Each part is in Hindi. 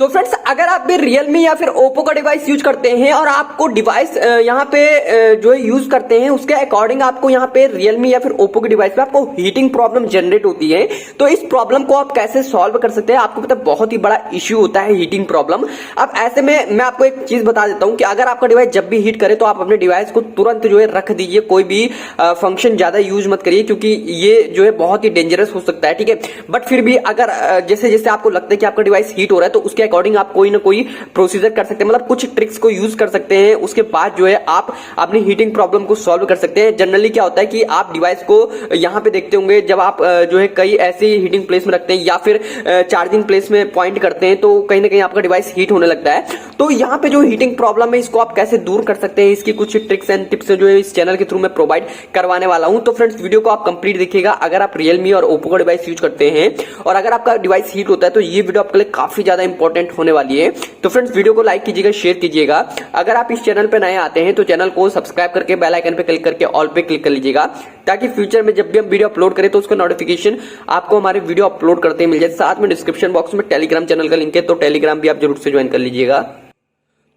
तो फ्रेंड्स, अगर आप भी रियलमी या फिर ओप्पो का डिवाइस यूज करते हैं और आपको डिवाइस यहाँ पे जो है यूज करते हैं उसके अकॉर्डिंग आपको यहाँ पे रियलमी या फिर ओप्पो के डिवाइस पे आपको हीटिंग प्रॉब्लम जनरेट होती है, तो इस प्रॉब्लम को आप कैसे सॉल्व कर सकते हैं? आपको पता है बहुत ही बड़ा इश्यू होता है हीटिंग प्रॉब्लम। अब ऐसे में मैं आपको एक चीज बता देता हूं कि अगर आपका डिवाइस जब भी हीट करे तो आप अपने डिवाइस को तुरंत जो है रख दीजिए, कोई भी फंक्शन ज्यादा यूज मत करिए क्योंकि ये जो है बहुत ही डेंजरस हो सकता है, ठीक है। बट फिर भी अगर जैसे जैसे आपको लगता है कि आपका डिवाइस हीट हो रहा है तो उसके अकॉर्डिंग आप कोई ना कोई प्रोसीजर कर सकते हैं, मतलब कुछ ट्रिक्स को यूज कर सकते हैं, उसके बाद जो है आप अपनी हीटिंग प्रॉब्लम को सॉल्व कर सकते हैं। जनरली क्या होता है कि आप डिवाइस को यहां पे देखते होंगे जब आप जो है कई ऐसे हीटिंग प्लेस में रखते हैं या फिर चार्जिंग प्लेस में पॉइंट करते हैं तो कहीं ना कहीं आपका डिवाइस हीट होने लगता है। तो यहाँ पे जो हीटिंग प्रॉब्लम है इसको आप कैसे दूर कर सकते हैं, इसकी कुछ ट्रिक्स एंड टिप्स जो है इस चैनल के थ्रू मैं प्रोवाइड करवाने वाला हूं। तो फ्रेंड्स, वीडियो को आप कंप्लीट देखिएगा। अगर आप रियलमी और ओप्पो का डिवाइस यूज करते हैं और अगर आपका डिवाइस हीट होता है तो ये वीडियो आपके लिए काफी ज्यादा इंपॉर्टेंट होने वाली है। तो फ्रेंड्स, वीडियो को लाइक कीजिएगा, शेयर कीजिएगा। अगर आप इस चैनल पे नए आते हैं तो चैनल को सब्सक्राइब करके बेल आइकन पे क्लिक करके ऑल पे क्लिक कर लीजिएगा ताकि फ्यूचर में जब भी हम वीडियो अपलोड करें तो उसका नोटिफिकेशन आपको हमारे वीडियो अपलोड करते मिल जाए। साथ में डिस्क्रिप्शन बॉक्स में टेलीग्राम चैनल का लिंक है, तो टेलीग्राम भी आप जरूर से ज्वाइन कर लीजिएगा।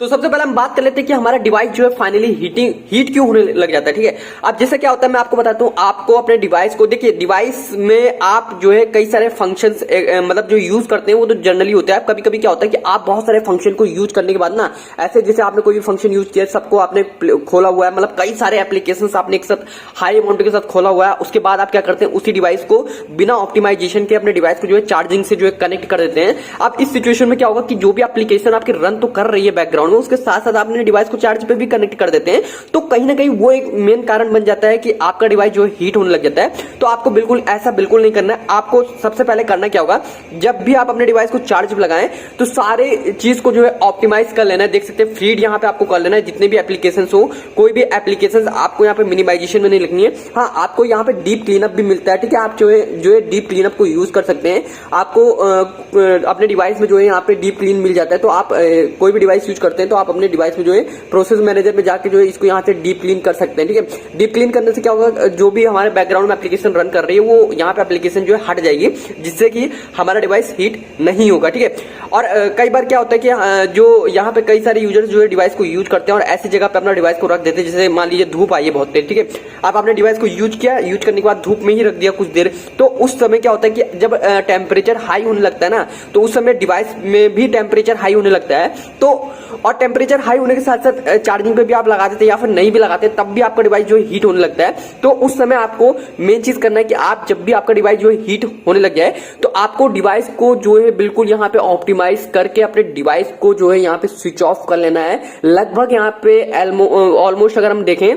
तो सबसे पहले हम बात कर लेते हैं कि हमारा डिवाइस जो है फाइनली हीट क्यों होने लग जाता है, ठीक है। अब जैसे क्या होता है मैं आपको बताता हूं, आपको अपने डिवाइस को देखिए, डिवाइस में आप जो है कई सारे फंक्शंस मतलब जो यूज करते हैं वो तो जनरली होता है। कभी कभी क्या होता है कि आप बहुत सारे फंक्शन को यूज करने के बाद ना, ऐसे जैसे आपने कोई भी फंक्शन यूज किया, सबको आपने खोला हुआ है, मतलब कई सारे एप्लीकेशन आपने एक साथ हाई अमाउंट के साथ खोला हुआ है, उसके बाद आप क्या करते हैं उसी डिवाइस को बिना ऑप्टिमाइजेशन के अपने डिवाइस को जो है चार्जिंग से जो है कनेक्ट कर देते हैं। अब इस सिचुएशन में क्या होगा कि जो भी एप्लीकेशन आपकी रन तो कर रही है बैकग्राउंड में, उसके साथ साथ अपने डिवाइस को चार्ज पे भी कनेक्ट कर देते हैं, तो कहीं ना कहीं वो एक मेन कारण बन जाता है कि आपका डिवाइस जो है हीट होने लग जाता है। तो आपको बिल्कुल ऐसा बिल्कुल नहीं करना है। आपको सबसे पहले करना क्या होगा, जब भी आप अपने डिवाइस को चार्ज पे लगाएं तो सारे चीज को जो है ऑप्टिमाइज कर लेना है। देख सकते हैं फ्रीड यहाँ पे आपको कर लेना है, जितने भी एप्लीकेशन हो, कोई भी एप्लीकेशन आपको यहाँ पे मिनिमाइजेशन में नहीं लिखनी है। हाँ, आपको यहाँ पे डीप क्लीनअप भी मिलता है, ठीक है। आप जो है डीप क्लीनअप को यूज कर सकते हैं। आपको अपने डिवाइस में जो है यहाँ पे डीप क्लीन मिल जाता है, तो आप कोई भी डिवाइस यूज करते हैं तो आप अपने डिवाइस में जो है प्रोसेस मैनेजर में जाके जो है इसको यहाँ से डीप क्लीन कर सकते हैं, ठीक है। डीप क्लीन करने से क्या होगा, जो भी हमारे बैकग्राउंड में एप्लीकेशन रन कर रही है वो यहाँ पे एप्लीकेशन जो है हट जाएगी, जिससे कि हमारा डिवाइस हीट नहीं होगा, ठीक है। और कई बार क्या होता है कि जो यहाँ पे कई सारे यूजर्स जो है डिवाइस को यूज करते हैं और ऐसी जगह पे अपना डिवाइस को रख देते हैं, जैसे मान लीजिए धूप आई है बहुत तेज, ठीक है। आप अपने डिवाइस को यूज किया, यूज करने के बाद धूप में ही रख दिया कुछ देर, तो उस समय क्या होता है कि जब टेम्परेचर हाई होने लगता है ना, तो उस समय डिवाइस में भी टेम्परेचर हाई होने लगता है। तो और टेम्परेचर हाई होने के साथ साथ चार्जिंग पे भी आप लगा देते या फिर नहीं भी लगाते तब भी आपका डिवाइस जो है हीट होने लगता है। तो उस समय आपको मेन चीज करना है कि आप जब भी आपका डिवाइस जो है हीट होने लग जाए तो आपको डिवाइस को जो है बिल्कुल यहाँ पे ऑप्टिमाइज करके अपने डिवाइस को जो है यहाँ पे स्विच ऑफ कर लेना है। लगभग यहाँ पे ऑलमोस्ट अगर हम देखें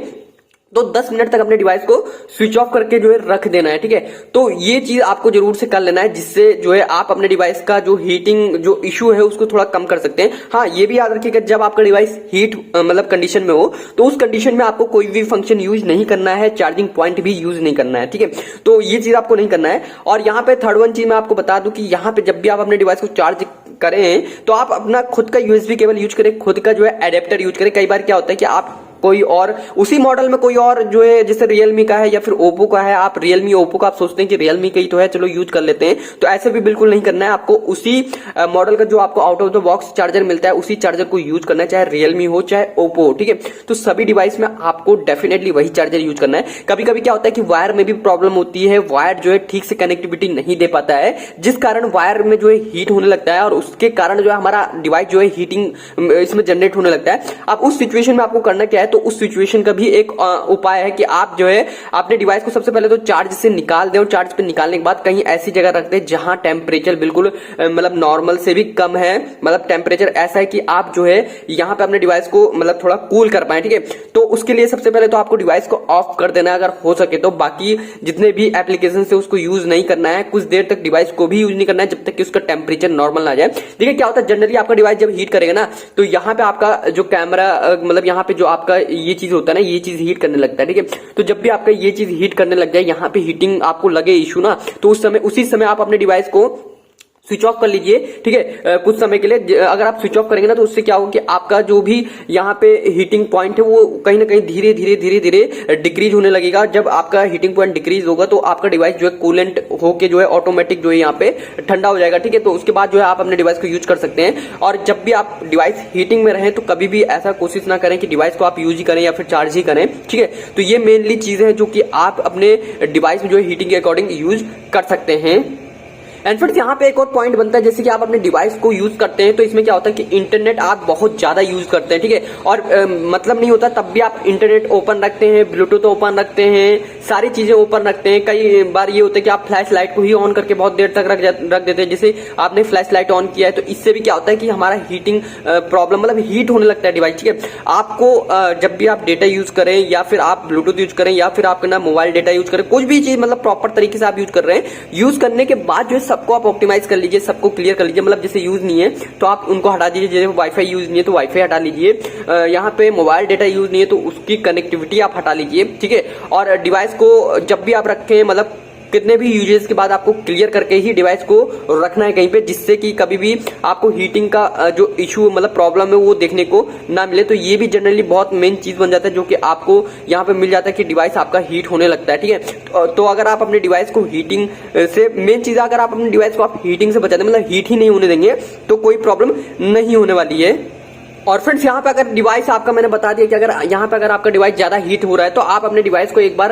तो 10 मिनट तक अपने डिवाइस को स्विच ऑफ करके जो है रख देना है, ठीक है। तो ये चीज आपको जरूर से कर लेना है, जिससे जो है आप अपने डिवाइस का जो हीटिंग जो इश्यू है उसको थोड़ा कम कर सकते हैं। हाँ, ये भी याद रखिएगा जब आपका डिवाइस हीट मतलब कंडीशन में हो तो उस कंडीशन में आपको कोई भी फंक्शन यूज नहीं करना है, चार्जिंग पॉइंट भी यूज नहीं करना है, ठीक है। तो ये चीज आपको नहीं करना है। और यहाँ पे थर्ड वन चीज मैं आपको बता दूं कि यहाँ पे जब भी आप अपने डिवाइस को चार्ज करें तो आप अपना खुद का यूएसबी केबल यूज करें, खुद का जो है एडेप्टर यूज करें। कई बार क्या होता है कि आप कोई और उसी मॉडल में कोई और जो है जैसे रियलमी का है या फिर ओप्पो का है, आप रियलमी ओप्पो का आप सोचते हैं कि रियलमी का ही तो है, चलो यूज कर लेते हैं, तो ऐसे भी बिल्कुल नहीं करना है। आपको उसी मॉडल का जो आपको out of the box charger मिलता है उसी चार्जर को यूज करना है, चाहे रियलमी हो चाहे ओप्पो हो, ठीक है। तो सभी डिवाइस में आपको डेफिनेटली वही चार्जर यूज करना है। कभी कभी क्या होता है कि वायर में भी प्रॉब्लम होती है, वायर जो है ठीक से कनेक्टिविटी नहीं दे पाता है, जिस कारण वायर में जो है हीट होने लगता है और उसके कारण जो है हमारा डिवाइस जो है हीटिंग इसमें जनरेट होने लगता है। अब उस सिचुएशन में आपको करना क्या है, तो उस सिचुएशन का भी एक उपाय है कि आप जो है अपने डिवाइस को सबसे पहले तो चार्ज से निकाल दें और चार्ज पे निकालने के बाद कहीं ऐसी जगह रख दें जहां टेम्परेचर बिल्कुल मतलब नॉर्मल से भी कम है, मतलब टेम्परेचर ऐसा है कि आप जो है यहां पे अपने डिवाइस को मतलब थोड़ा कूल कर पाए, ठीक है। तो उसके लिए सबसे पहले तो आपको डिवाइस को ऑफ कर देना है अगर हो सके तो। बाकी जितने भी एप्लीकेशन से उसको यूज नहीं करना है, कुछ देर तक डिवाइस को भी यूज नहीं करना है जब तक कि उसका टेम्परेचर नॉर्मल ना जाए। देखिए क्या होता है, जनरली आपका डिवाइस जब हीट करेगा ना तो यहाँ पे आपका जो कैमरा मतलब यहाँ पे जो आपका ये चीज होता है ना, ये चीज हीट करने लगता है, ठीक है। तो जब भी आपका ये चीज हीट करने लग जाए, यहाँ पे हीटिंग आपको लगे इशू ना, तो उस समय उसी समय आप अपने डिवाइस को स्विच ऑफ कर लीजिए, ठीक है, कुछ समय के लिए। अगर आप स्विच ऑफ करेंगे ना तो उससे क्या होगा कि आपका जो भी यहाँ पे हीटिंग पॉइंट है वो कहीं ना कहीं धीरे धीरे डिक्रीज होने लगेगा। जब आपका हीटिंग पॉइंट डिक्रीज होगा तो आपका डिवाइस जो है कूलेंट होके जो है ऑटोमेटिक जो है यहाँ पे ठंडा हो जाएगा, ठीक है। तो उसके बाद जो है आप अपने डिवाइस को यूज कर सकते हैं। और जब भी आप डिवाइस हीटिंग में रहें तो कभी भी ऐसा कोशिश ना करें कि डिवाइस को आप यूज ही करें या फिर चार्ज ही करें, ठीक है। तो ये मेनली चीजें हैं जो कि आप अपने डिवाइस में जो है हीटिंग के अकॉर्डिंग यूज कर सकते हैं। एंड फ्रेंड्स यहाँ पे एक और पॉइंट बनता है, जैसे कि आप अपने डिवाइस को यूज करते हैं तो इसमें क्या होता है कि इंटरनेट आप बहुत ज्यादा यूज करते हैं, ठीक है, और मतलब नहीं होता तब भी आप इंटरनेट ओपन रखते हैं, ब्लूटूथ ओपन रखते हैं, सारी चीजें ओपन रखते हैं। कई बार ये होता है कि आप फ्लैश लाइट को ही ऑन करके बहुत देर तक रख देते हैं। जैसे आपने फ्लैश लाइट ऑन किया है तो इससे भी क्या होता है कि हमारा हीटिंग प्रॉब्लम मतलब हीट होने लगता है डिवाइस, ठीक है। आपको जब भी आप डेटा यूज करें या फिर आप ब्लूटूथ यूज करें या फिर आप ना मोबाइल डेटा यूज करें, कुछ भी चीज मतलब प्रॉपर तरीके से आप यूज कर रहे हैं, यूज करने के बाद जो है सबको आप ऑप्टिमाइज कर लीजिए, सबको क्लियर कर लीजिए। मतलब जैसे यूज नहीं है तो आप उनको हटा दीजिए, जैसे वाईफाई यूज नहीं है तो वाईफाई हटा लीजिए, यहाँ पे मोबाइल डेटा यूज नहीं है तो उसकी कनेक्टिविटी आप हटा लीजिए, ठीक है। और डिवाइस को जब भी आप रखें मतलब कितने भी यूजेस के बाद आपको क्लियर करके ही डिवाइस को रखना है कहीं पे, जिससे कि कभी भी आपको हीटिंग का जो इशू मतलब प्रॉब्लम है वो देखने को ना मिले। तो ये भी जनरली बहुत मेन चीज बन जाता है जो कि आपको यहाँ पे मिल जाता है कि डिवाइस आपका हीट होने लगता है, ठीक है। तो अगर आप अपने डिवाइस को हीटिंग से मेन चीज अगर आप अपने डिवाइस को आप हीटिंग से बचाते मतलब हीट ही नहीं होने देंगे तो कोई प्रॉब्लम नहीं होने वाली है। और फ्रेंड्स यहाँ पे अगर डिवाइस आपका मैंने बता दिया कि अगर यहाँ पे अगर आपका डिवाइस ज्यादा हीट हो रहा है तो आप अपने डिवाइस को एक बार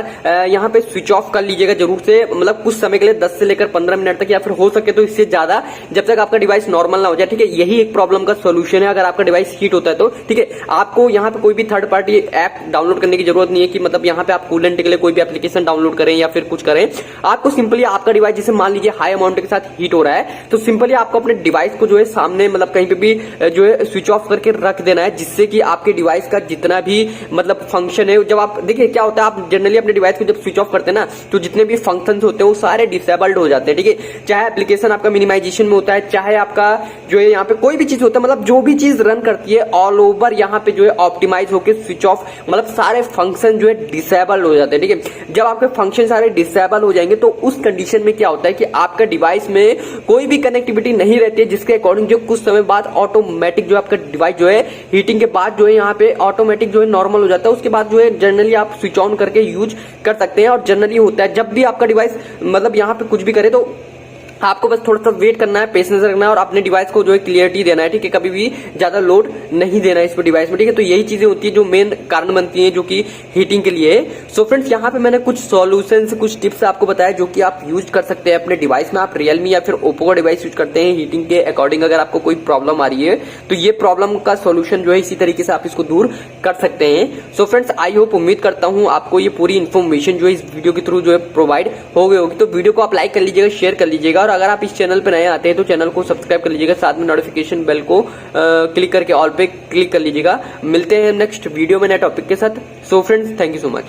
यहाँ पे स्विच ऑफ कर लीजिएगा जरूर से, मतलब कुछ समय के लिए 10 से लेकर 15 मिनट तक या फिर हो सके तो इससे ज्यादा, जब तक आपका डिवाइस नॉर्मल ना हो जाए, ठीक है। यही एक प्रॉब्लम का सोल्यूशन है अगर आपका डिवाइस हीट होता है तो, ठीक है। आपको यहाँ पे कोई भी थर्ड पार्टी ऐप डाउनलोड करने की जरूरत नहीं है कि मतलब यहाँ पे आप कूलेंट के लिए कोई भी एप्लीकेशन डाउनलोड करें या फिर कुछ करें। आपको सिंपली आपका डिवाइस जैसे मान लीजिए हाई अमाउंट के साथ हीट हो रहा है तो सिंपली आपको अपने डिवाइस को जो है सामने मतलब कहीं पे भी जो है स्विच ऑफ करके रख देना है, जिससे कि आपके डिवाइस का जितना भी मतलब फंक्शन है, जब आप देखिए क्या होता है आप जनरली अपने डिवाइस को जब स्विच ऑफ करते हैं ना तो जितने भी फंक्शंस होते हैं वो सारे डिसेबल्ड हो जाते हैं, ठीक है। चाहे एप्लीकेशन आपका मिनिमाइजेशन में होता है, चाहे आपका जो है यहाँ पे कोई भी चीज होता है, मतलब जो भी चीज रन करती है ऑल ओवर यहाँ पे जो है ऑप्टिमाइज होकर स्विच ऑफ, मतलब सारे फंक्शन जो है डिसेबल हो जाते हैं, ठीक है। जब आपके फंक्शन सारे डिसेबल हो जाएंगे तो उस कंडीशन में क्या होता है कि आपका डिवाइस में कोई भी कनेक्टिविटी नहीं रहती है, जिसके अकॉर्डिंग जो कुछ समय बाद ऑटोमेटिक जो आपका डिवाइस जो है हीटिंग के बाद जो है यहाँ पे ऑटोमेटिक जो है नॉर्मल हो जाता है। उसके बाद जो है जनरली आप स्विच ऑन करके यूज कर सकते हैं। और जनरली होता है जब भी आपका डिवाइस मतलब यहाँ पे कुछ भी करे तो आपको बस थोड़ा सा वेट करना है, पेशेंस रखना है और अपने डिवाइस को जो है क्लियरिटी देना है, ठीक है। कभी भी ज्यादा लोड नहीं देना है इस पर डिवाइस में, ठीक है। तो यही चीजें होती है जो मेन कारण बनती हैं जो कि हीटिंग के लिए है। सो फ्रेंड्स यहाँ पे मैंने कुछ सॉल्यूशंस कुछ टिप्स आपको बताया जो कि आप यूज कर सकते हैं अपने डिवाइस में। आप रियलमी या फिर ओप्पो का डिवाइस यूज करते हैं हीटिंग के अकॉर्डिंग, अगर आपको कोई प्रॉब्लम आ रही है तो ये प्रॉब्लम का सोल्यूशन जो है इसी तरीके से आप इसको दूर कर सकते हैं। सो फ्रेंड्स आई होप उम्मीद करता हूँ आपको ये पूरी इन्फॉर्मेशन जो है इस वीडियो के थ्रू जो है प्रोवाइड हो गई होगी। तो वीडियो को आप लाइक कर लीजिएगा, शेयर कर लीजिएगा और अगर आप इस चैनल पे नए आते हैं तो चैनल को सब्सक्राइब कर लीजिएगा, साथ में नोटिफिकेशन बेल को क्लिक करके ऑल पे क्लिक कर लीजिएगा। मिलते हैं नेक्स्ट वीडियो में नए टॉपिक के साथ। So friends thank you so much.